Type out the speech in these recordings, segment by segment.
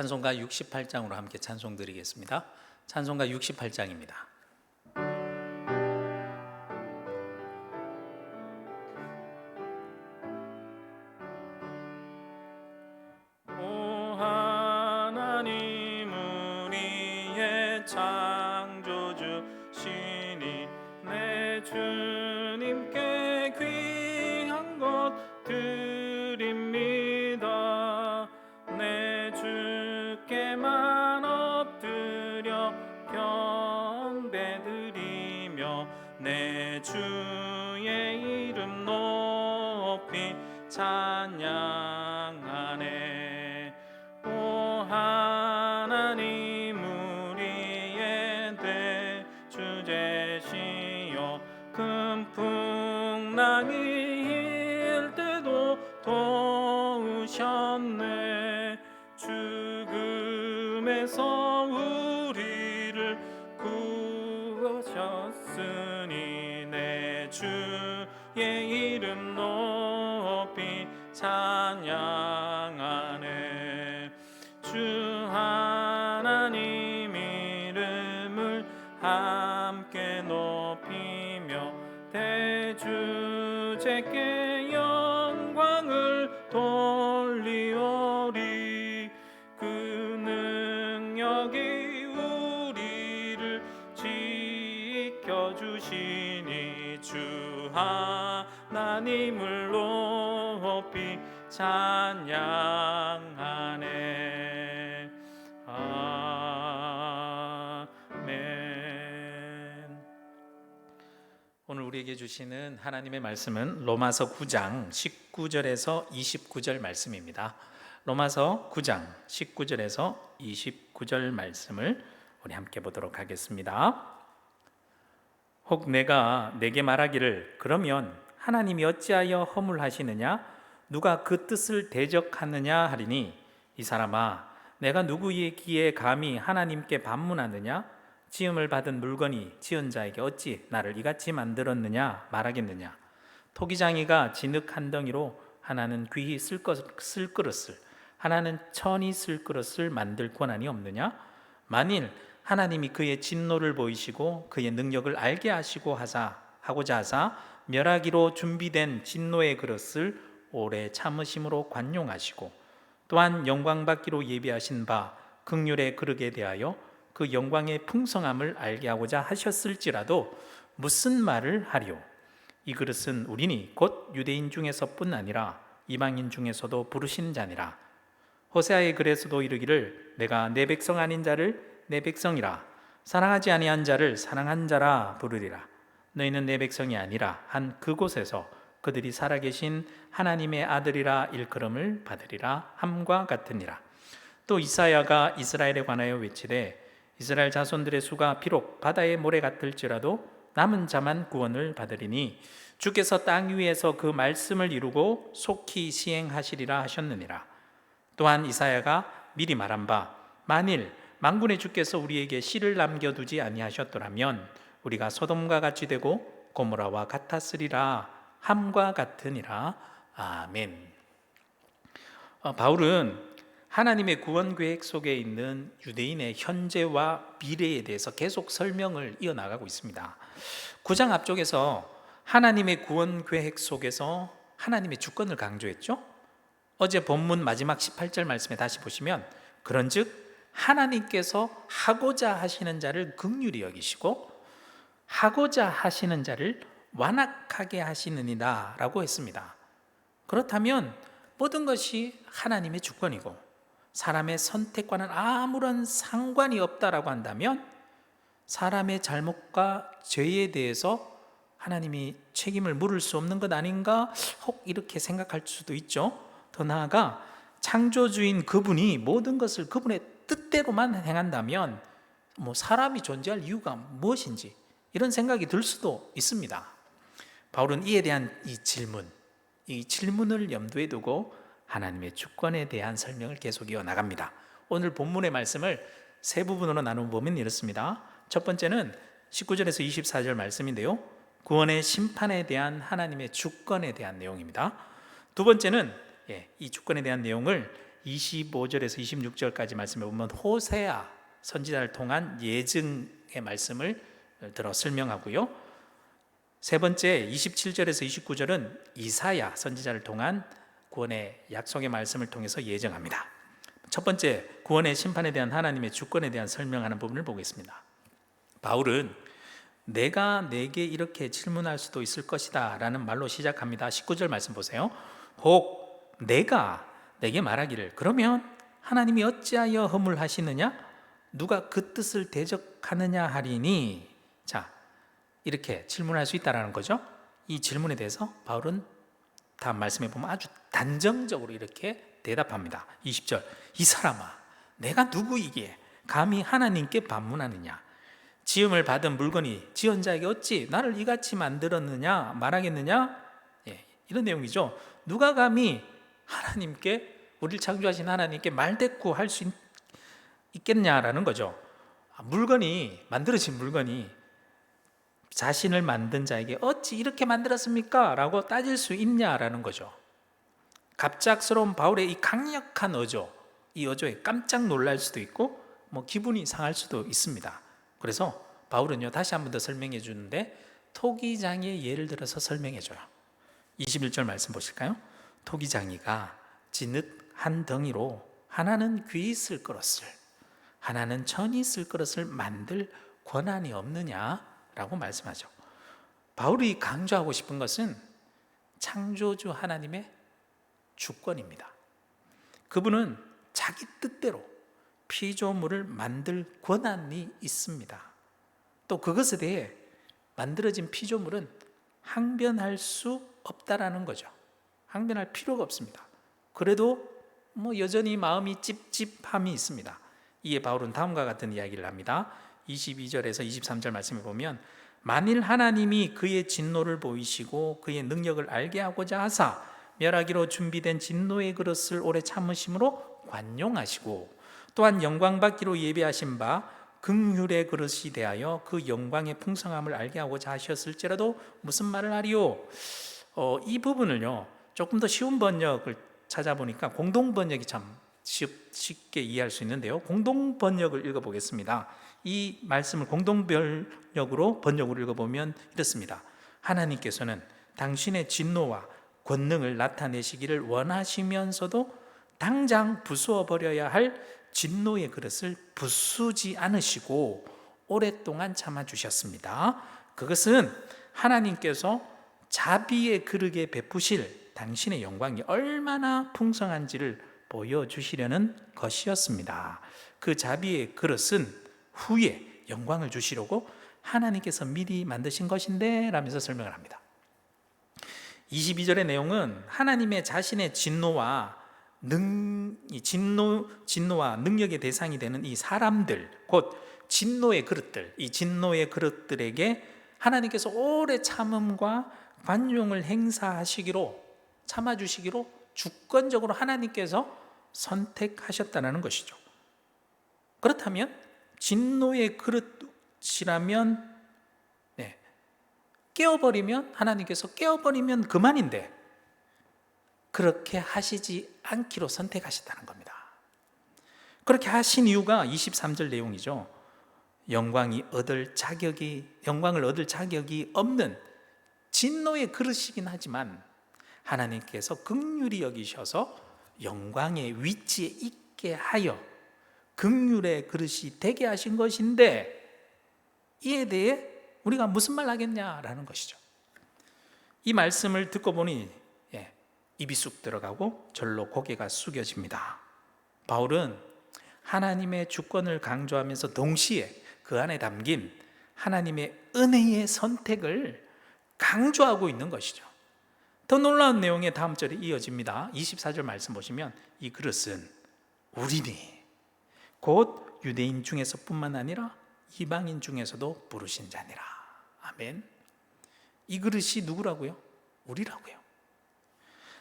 찬송가 68장으로 함께 찬송 드리겠습니다. 찬송가 68장입니다. 오 하나님 우리의 창조주시니 내 주님께 귀한 것 드립니다. 내 주께만 엎드려 경배드리며 내 주의 이름 높이 찬양하네. 오 하나님 우리의 대주 되시어 큰 풍랑이 일 때도 도우셨네. 죽음에서 우리를 구하셨으니 내 주의 이름 높이 찬양하네. 주 하나님 이름을 함께 높이며 대주제께 영광을 돌리오리. 그 능력이 우리를 지켜주시니 주 하나님을 높이 찬양하네. 아멘. 오늘 우리에게 주시는 하나님의 말씀은 로마서 9장 19절에서 29절 말씀입니다. 로마서 9장 19절에서 29절 말씀을 우리 함께 보도록 하겠습니다. 혹 내가 내게 말하기를 그러면 하나님이 어찌하여 허물하시느냐? 누가 그 뜻을 대적하느냐 하리니 이 사람아, 내가 누구의 귀에 감히 하나님께 반문하느냐? 지음을 받은 물건이 지은 자에게 어찌 나를 이같이 만들었느냐 말하겠느냐? 토기장이가 진흙 한 덩이로 하나는 귀히 쓸 그릇을, 하나는 천이 쓸 그릇을 만들 권한이 없느냐? 만일 하나님이 그의 진노를 보이시고 그의 능력을 알게 하시고 하고자 하사 멸하기로 준비된 진노의 그릇을 오래 참으심으로 관용하시고 또한 영광받기로 예비하신 바 긍휼의 그릇에 대하여 그 영광의 풍성함을 알게 하고자 하셨을지라도 무슨 말을 하리요? 이 그릇은 우리니 곧 유대인 중에서뿐 아니라 이방인 중에서도 부르신 자니라. 호세아의 글에서도 이르기를 내가 내 백성 아닌 자를 내 백성이라, 사랑하지 아니한 자를 사랑한 자라 부르리라. 너희는 내 백성이 아니라 한 그곳에서 그들이 살아계신 하나님의 아들이라 일컬음을 받으리라 함과 같으니라. 또 이사야가 이스라엘에 관하여 외치되 이스라엘 자손들의 수가 비록 바다의 모래 같을지라도 남은 자만 구원을 받으리니 주께서 땅 위에서 그 말씀을 이루고 속히 시행하시리라 하셨느니라. 또한 이사야가 미리 말한 바 만일 만군의 주께서 우리에게 씨를 남겨두지 아니하셨더라면 우리가 소돔과 같이 되고 고모라와 같았으리라 함과 같으니라. 아멘. 바울은 하나님의 구원 계획 속에 있는 유대인의 현재와 미래에 대해서 계속 설명을 이어나가고 있습니다. 9장 앞쪽에서 하나님의 구원 계획 속에서 하나님의 주권을 강조했죠. 어제 본문 마지막 18절 말씀에 다시 보시면 그런즉 하나님께서 하고자 하시는 자를 긍휼히 여기시고 하고자 하시는 자를 완악하게 하시느니라 라고 했습니다. 그렇다면 모든 것이 하나님의 주권이고 사람의 선택과는 아무런 상관이 없다라고 한다면 사람의 잘못과 죄에 대해서 하나님이 책임을 물을 수 없는 것 아닌가? 혹 이렇게 생각할 수도 있죠. 더 나아가 창조주인 그분이 모든 것을 그분의 뜻대로만 행한다면 사람이 존재할 이유가 무엇인지 이런 생각이 들 수도 있습니다. 바울은 이에 대한 이 질문을 염두에 두고 하나님의 주권에 대한 설명을 계속 이어나갑니다. 오늘 본문의 말씀을 세 부분으로 나눠보면 이렇습니다. 첫 번째는 19절에서 24절 말씀인데요, 구원의 심판에 대한 하나님의 주권에 대한 내용입니다. 두 번째는 이 주권에 대한 내용을 25절에서 26절까지 말씀해 보면 호세아 선지자를 통한 예증의 말씀을 들어 설명하고요. 세 번째 27절에서 29절은 이사야 선지자를 통한 구원의 약속의 말씀을 통해서 예정합니다. 첫 번째, 구원의 심판에 대한 하나님의 주권에 대한 설명하는 부분을 보겠습니다. 바울은 내가 내게 이렇게 질문할 수도 있을 것이다 라는 말로 시작합니다. 19절 말씀 보세요. 혹 내가 내게 말하기를 그러면 하나님이 어찌하여 허물하시느냐? 누가 그 뜻을 대적하느냐 하리니. 자, 이렇게 질문할 수 있다라는 거죠. 이 질문에 대해서 바울은 다음 말씀에 보면 아주 단정적으로 이렇게 대답합니다. 20절, 이 사람아 내가 누구이기에 감히 하나님께 반문하느냐? 지음을 받은 물건이 지은 자에게 어찌 나를 이같이 만들었느냐 말하겠느냐? 이런 내용이죠. 누가 감히 하나님께, 우리를 창조하신 하나님께 말대꾸 할 수 있겠냐라는 거죠. 물건이, 만들어진 물건이 자신을 만든 자에게 어찌 이렇게 만들었습니까? 라고 따질 수 있냐라는 거죠. 갑작스러운 바울의 이 강력한 어조, 이 어조에 깜짝 놀랄 수도 있고 기분이 상할 수도 있습니다. 그래서 바울은요, 다시 한 번 더 설명해 주는데 토기장의 예를 들어서 설명해 줘요. 21절 말씀 보실까요? 토기장이가 지읒 한 덩이로 하나는 귀 쓸 그릇을, 하나는 천이 쓸 그릇을 만들 권한이 없느냐라고 말씀하죠. 바울이 강조하고 싶은 것은 창조주 하나님의 주권입니다. 그분은 자기 뜻대로 피조물을 만들 권한이 있습니다. 또 그것에 대해 만들어진 피조물은 항변할 수 없다라는 거죠. 항변할 필요가 없습니다. 그래도 여전히 마음이 찝찝함이 있습니다. 이에 바울은 다음과 같은 이야기를 합니다. 22절에서 23절 말씀에 보면 만일 하나님이 그의 진노를 보이시고 그의 능력을 알게 하고자 하사 멸하기로 준비된 진노의 그릇을 오래 참으심으로 관용하시고 또한 영광받기로 예비하신 바 긍휼의 그릇이 대하여 그 영광의 풍성함을 알게 하고자 하셨을지라도 무슨 말을 하리요? 이 부분을요, 조금 더 쉬운 번역을 찾아보니까 공동 번역이 참 쉽게 이해할 수 있는데요. 공동 번역을 읽어보겠습니다. 이 말씀을 공동 번역으로 읽어보면 이렇습니다. 하나님께서는 당신의 진노와 권능을 나타내시기를 원하시면서도 당장 부수어 버려야 할 진노의 그릇을 부수지 않으시고 오랫동안 참아주셨습니다. 그것은 하나님께서 자비의 그릇에 베푸실 당신의 영광이 얼마나 풍성한지를 보여주시려는 것이었습니다. 그 자비의 그릇은 후에 영광을 주시려고 하나님께서 미리 만드신 것인데 라면서 설명을 합니다. 22절의 내용은 하나님의 자신의 진노와 능력의 대상이 되는 이 사람들, 곧 진노의 그릇들, 이 진노의 그릇들에게 하나님께서 오래 참음과 관용을 행사하시기로, 참아주시기로 주권적으로 하나님께서 선택하셨다는 것이죠. 그렇다면 진노의 그릇이라면 깨어버리면, 하나님께서 깨어버리면 그만인데 그렇게 하시지 않기로 선택하셨다는 겁니다. 그렇게 하신 이유가 23절 내용이죠. 영광을 얻을 자격이 없는 진노의 그릇이긴 하지만 하나님께서 긍휼히 여기셔서 영광의 위치에 있게 하여 긍휼의 그릇이 되게 하신 것인데 이에 대해 우리가 무슨 말 하겠냐라는 것이죠. 이 말씀을 듣고 보니 입이 쑥 들어가고 절로 고개가 숙여집니다. 바울은 하나님의 주권을 강조하면서 동시에 그 안에 담긴 하나님의 은혜의 선택을 강조하고 있는 것이죠. 더 놀라운 내용의 다음 절이 이어집니다. 24절 말씀 보시면 이 그릇은 우리니 곧 유대인 중에서 뿐만 아니라 이방인 중에서도 부르신 자니라. 아멘. 이 그릇이 누구라고요? 우리라고요.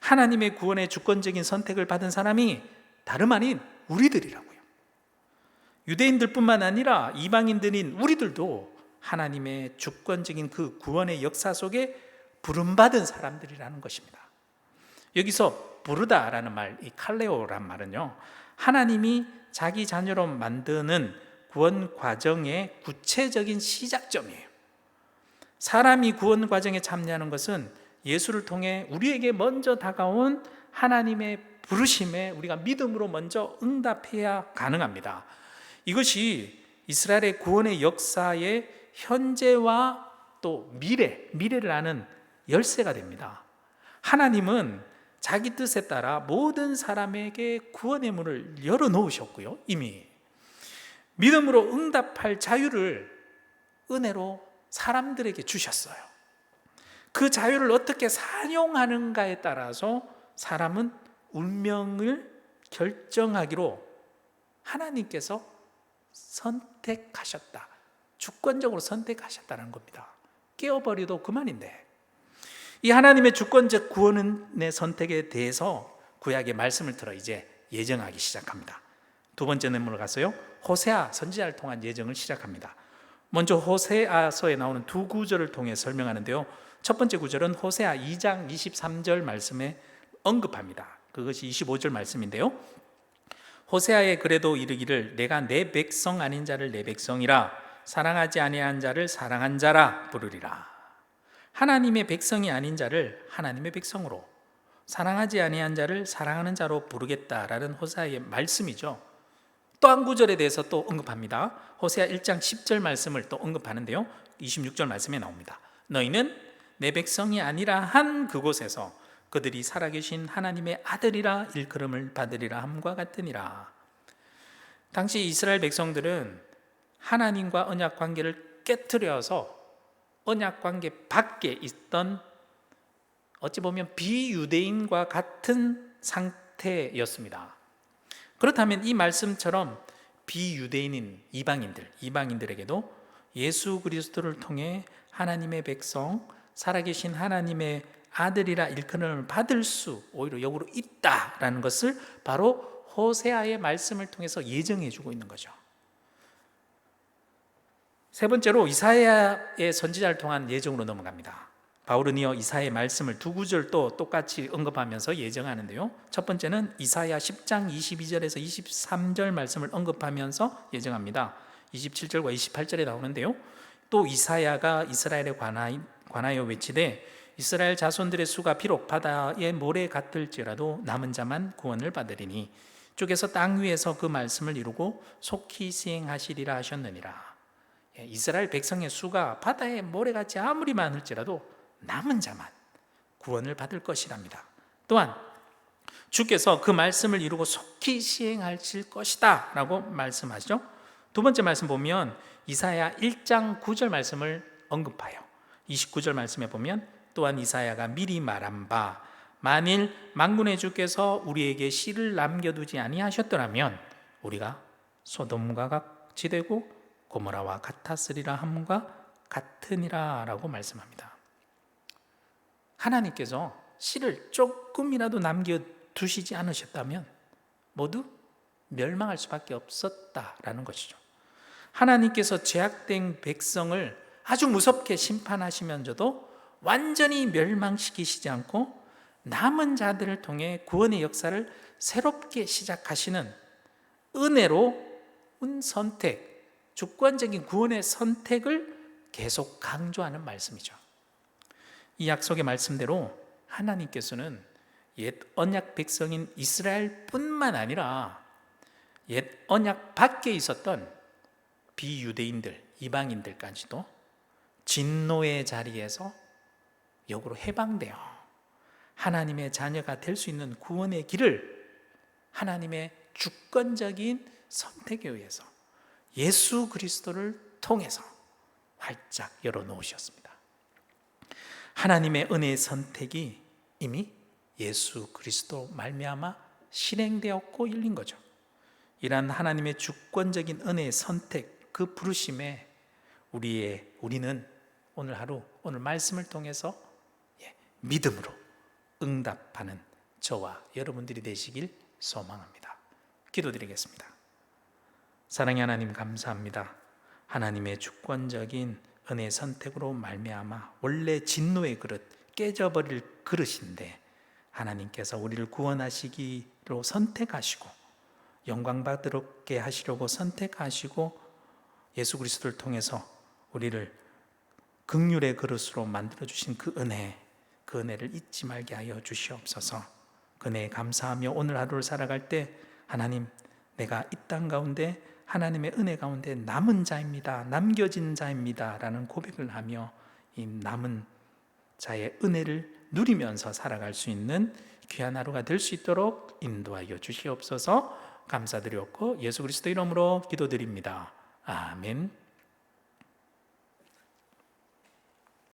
하나님의 구원의 주권적인 선택을 받은 사람이 다름 아닌 우리들이라고요. 유대인들뿐만 아니라 이방인들인 우리들도 하나님의 주권적인 그 구원의 역사 속에 부름받은 사람들이라는 것입니다. 여기서 부르다라는 말, 이 칼레오란 말은요, 하나님이 자기 자녀로 만드는 구원 과정의 구체적인 시작점이에요. 사람이 구원 과정에 참여하는 것은 예수를 통해 우리에게 먼저 다가온 하나님의 부르심에 우리가 믿음으로 먼저 응답해야 가능합니다. 이것이 이스라엘의 구원의 역사의 현재와 또 미래를 아는 열쇠가 됩니다. 하나님은 자기 뜻에 따라 모든 사람에게 구원의 문을 열어놓으셨고요, 이미 믿음으로 응답할 자유를 은혜로 사람들에게 주셨어요. 그 자유를 어떻게 사용하는가에 따라서 사람은 운명을 결정하기로 하나님께서 선택하셨다, 주권적으로 선택하셨다는 겁니다. 깨어버려도 그만인데, 이 하나님의 주권적 구원의 선택에 대해서 구약의 말씀을 들어 이제 예정하기 시작합니다. 두 번째 내용으로 가서요, 호세아 선지자를 통한 예정을 시작합니다. 먼저 호세아서에 나오는 두 구절을 통해 설명하는데요, 첫 번째 구절은 호세아 2장 23절 말씀에 언급합니다. 그것이 25절 말씀인데요, 호세아의 글에도 이르기를 내가 내 백성 아닌 자를 내 백성이라 사랑하지 아니한 자를 사랑한 자라 부르리라. 하나님의 백성이 아닌 자를 하나님의 백성으로, 사랑하지 아니한 자를 사랑하는 자로 부르겠다라는 호세아의 말씀이죠. 또 한 구절에 대해서 또 언급합니다. 호세아 1장 10절 말씀을 또 언급하는데요, 26절 말씀에 나옵니다. 너희는 내 백성이 아니라 한 그곳에서 그들이 살아계신 하나님의 아들이라 일컬음을 받으리라 함과 같으니라. 당시 이스라엘 백성들은 하나님과 언약 관계를 깨트려서 언약 관계 밖에 있던, 어찌 보면 비유대인과 같은 상태였습니다. 그렇다면 이 말씀처럼 비유대인인 이방인들에게도 예수 그리스도를 통해 하나님의 백성, 살아계신 하나님의 아들이라 일컬음을 받을 수 오히려 역으로 있다라는 것을 바로 호세아의 말씀을 통해서 예정해 주고 있는 거죠. 세 번째로 이사야의 선지자를 통한 예정으로 넘어갑니다. 바울은 이어 이사야의 말씀을 두 구절 또 똑같이 언급하면서 예정하는데요, 첫 번째는 이사야 10장 22절에서 23절 말씀을 언급하면서 예정합니다. 27절과 28절에 나오는데요, 또 이사야가 이스라엘에 관하여 외치되 이스라엘 자손들의 수가 비록 바다의 모래 같을지라도 남은 자만 구원을 받으리니 주께서 땅 위에서 그 말씀을 이루고 속히 시행하시리라 하셨느니라. 이스라엘 백성의 수가 바다의 모래같이 아무리 많을지라도 남은 자만 구원을 받을 것이랍니다. 또한 주께서 그 말씀을 이루고 속히 시행하실 것이다 라고 말씀하시죠. 두 번째 말씀 보면 이사야 1장 9절 말씀을 언급하여 29절 말씀에 보면 또한 이사야가 미리 말한 바 만일 만군의 주께서 우리에게 씨를 남겨두지 아니하셨더라면 우리가 소돔과 같이 되고 고모라와 같았으리라 함과 같으니라 라고 말씀합니다. 하나님께서 씨를 조금이라도 남겨두시지 않으셨다면 모두 멸망할 수밖에 없었다라는 것이죠. 하나님께서 죄악된 백성을 아주 무섭게 심판하시면서도 완전히 멸망시키시지 않고 남은 자들을 통해 구원의 역사를 새롭게 시작하시는 은혜로운 선택, 주권적인 구원의 선택을 계속 강조하는 말씀이죠. 이 약속의 말씀대로 하나님께서는 옛 언약 백성인 이스라엘뿐만 아니라 옛 언약 밖에 있었던 비유대인들, 이방인들까지도 진노의 자리에서 역으로 해방되어 하나님의 자녀가 될 수 있는 구원의 길을 하나님의 주권적인 선택에 의해서 예수 그리스도를 통해서 활짝 열어놓으셨습니다. 하나님의 은혜의 선택이 이미 예수 그리스도 말미암아 실행되었고 열린 거죠. 이러한 하나님의 주권적인 은혜의 선택, 그 부르심에 우리는 오늘 하루, 오늘 말씀을 통해서 믿음으로 응답하는 저와 여러분들이 되시길 소망합니다. 기도드리겠습니다. 사랑의 하나님, 감사합니다. 하나님의 주권적인 은혜의 선택으로 말미암아 원래 진노의 그릇, 깨져버릴 그릇인데 하나님께서 우리를 구원하시기로 선택하시고 영광 받게 하시려고 선택하시고 예수 그리스도를 통해서 우리를 긍휼의 그릇으로 만들어 주신 그 은혜를 잊지 말게 하여 주시옵소서. 그 은혜에 감사하며 오늘 하루를 살아갈 때 하나님, 내가 이 땅 가운데 하나님의 은혜 가운데 남은 자입니다, 남겨진 자입니다 라는 고백을 하며 이 남은 자의 은혜를 누리면서 살아갈 수 있는 귀한 하루가 될 수 있도록 인도하여 주시옵소서. 감사드렸고 예수 그리스도 이름으로 기도드립니다. 아멘.